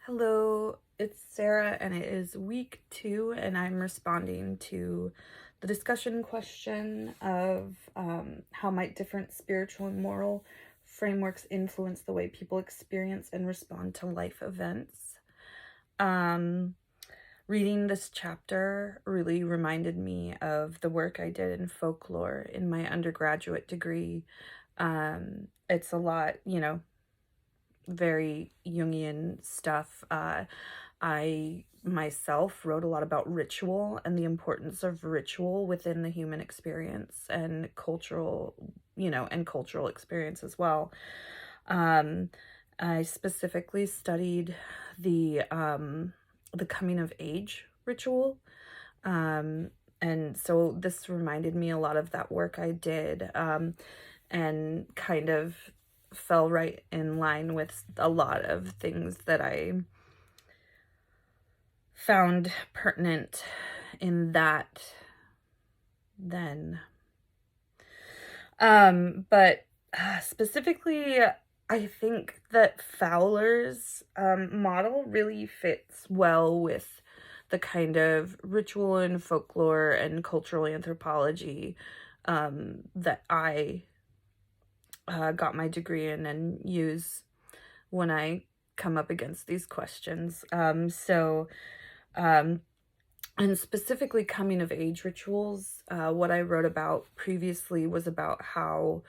Hello, it's Sarah, and it is week 2, and I'm responding to the discussion question of how might different spiritual and moral frameworks influence the way people experience and respond to life events. Reading this chapter really reminded me of the work I did in folklore in my undergraduate degree. It's a lot, very Jungian stuff. I myself wrote a lot about ritual and the importance of ritual within the human experience and cultural experience as well. I specifically studied the coming of age ritual. And so this reminded me a lot of that work I did, and kind of fell right in line with a lot of things that I found pertinent in that then. But specifically, I think that Fowler's model really fits well with the kind of ritual and folklore and cultural anthropology that I got my degree in and use when I come up against these questions. And specifically coming of age rituals, what I wrote about previously was about how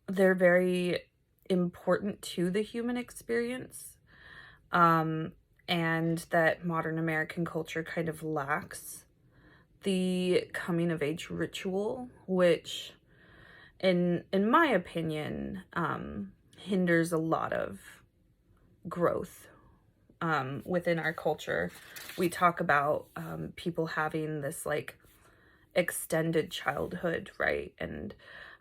they're very important to the human experience, and that modern American culture kind of lacks the coming of age ritual, which in my opinion hinders a lot of growth within our culture. We talk about people having this like extended childhood, right? And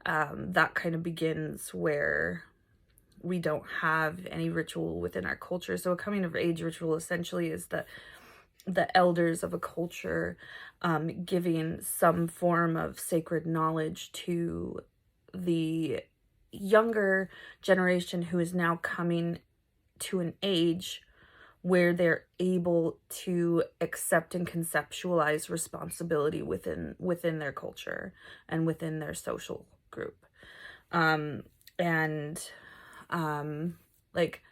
that kind of begins where we don't have any ritual within our culture. So a coming of age ritual essentially is the elders of a culture giving some form of sacred knowledge to the younger generation who is now coming to an age where they're able to accept and conceptualize responsibility within their culture and within their social group. Like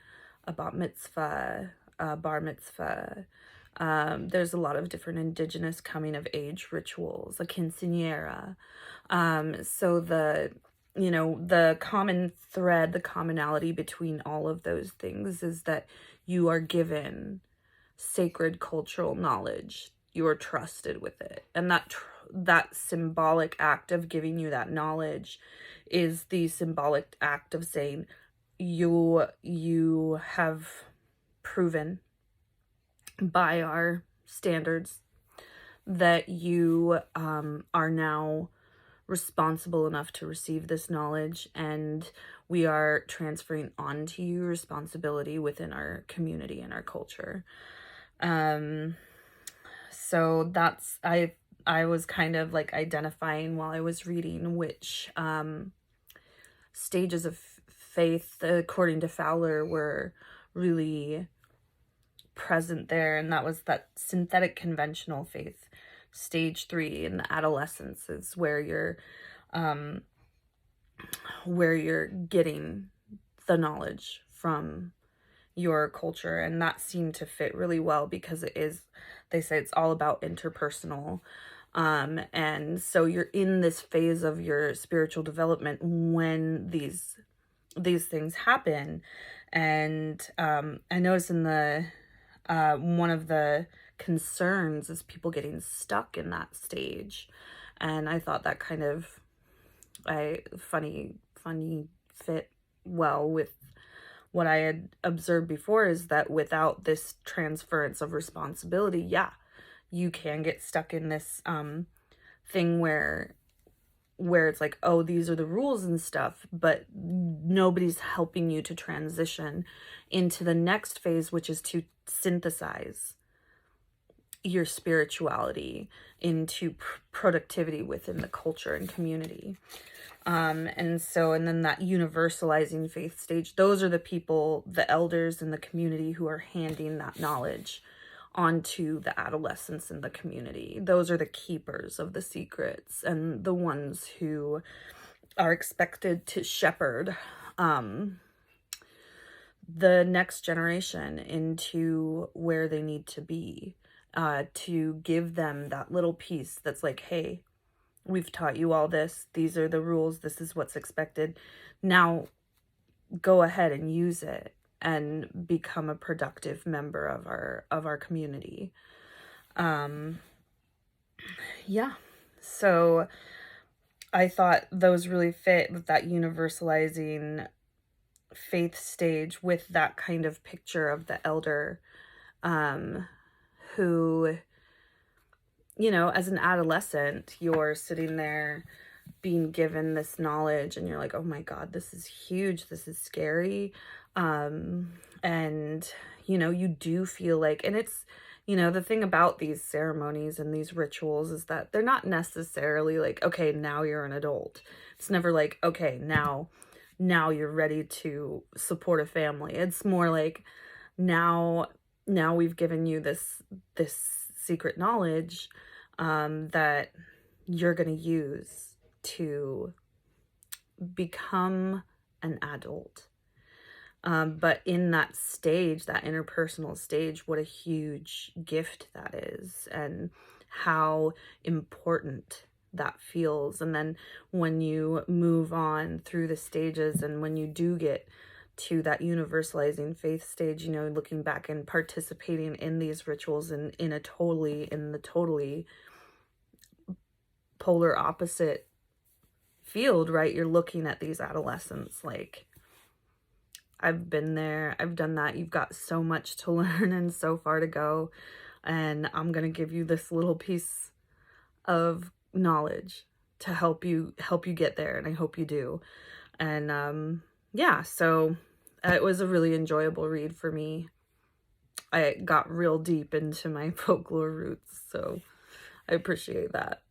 a bat mitzvah, a bar mitzvah. There's a lot of different indigenous coming of age rituals, a quinceañera. So the common thread, the commonality between all of those things is that you are given sacred cultural knowledge. You are trusted with it. And that symbolic act of giving you that knowledge is the symbolic act of saying you have proven by our standards that you are now responsible enough to receive this knowledge, and we are transferring on to you responsibility within our community and our culture. So that's I was kind of like identifying while I was reading which stages of faith, according to Fowler, were really present there, and that was that synthetic conventional faith, stage 3 in the adolescence, is where you're getting the knowledge from your culture. And that seemed to fit really well because they say it's all about interpersonal, and so you're in this phase of your spiritual development when these things happen. And I noticed in the one of the concerns is people getting stuck in that stage, and I thought that kind of funny fit well with what I had observed before, is that without this transference of responsibility, you can get stuck in this thing where it's like, oh, these are the rules and stuff, but nobody's helping you to transition into the next phase, which is to synthesize your spirituality into productivity within the culture and community. And then that universalizing faith stage, those are the people, the elders in the community, who are handing that knowledge onto the adolescents in the community. Those are the keepers of the secrets and the ones who are expected to shepherd the next generation into where they need to be, to give them that little piece that's like, hey, we've taught you all this. These are the rules. This is what's expected. Now go ahead and use it and become a productive member of our community. Yeah. So I thought those really fit with that universalizing faith stage, with that kind of picture of the elder, who, you know, as an adolescent, you're sitting there being given this knowledge and you're like, oh my God, this is huge. This is scary. And, you know, you do feel like, and it's, you know, the thing about these ceremonies and these rituals is that they're not necessarily like, okay, now you're an adult. It's never like, okay, now you're ready to support a family. It's more like, now we've given you this secret knowledge that you're going to use to become an adult. But in that stage, that interpersonal stage, what a huge gift that is, and how important that feels. And then when you move on through the stages, and when you do get to that universalizing faith stage, you know, looking back and participating in these rituals in the totally polar opposite field, right? You're looking at these adolescents like, I've been there, I've done that. You've got so much to learn and so far to go, and I'm gonna give you this little piece of knowledge to help you get there, and I hope you do. And yeah, so it was a really enjoyable read for me. I got real deep into my folklore roots, so I appreciate that.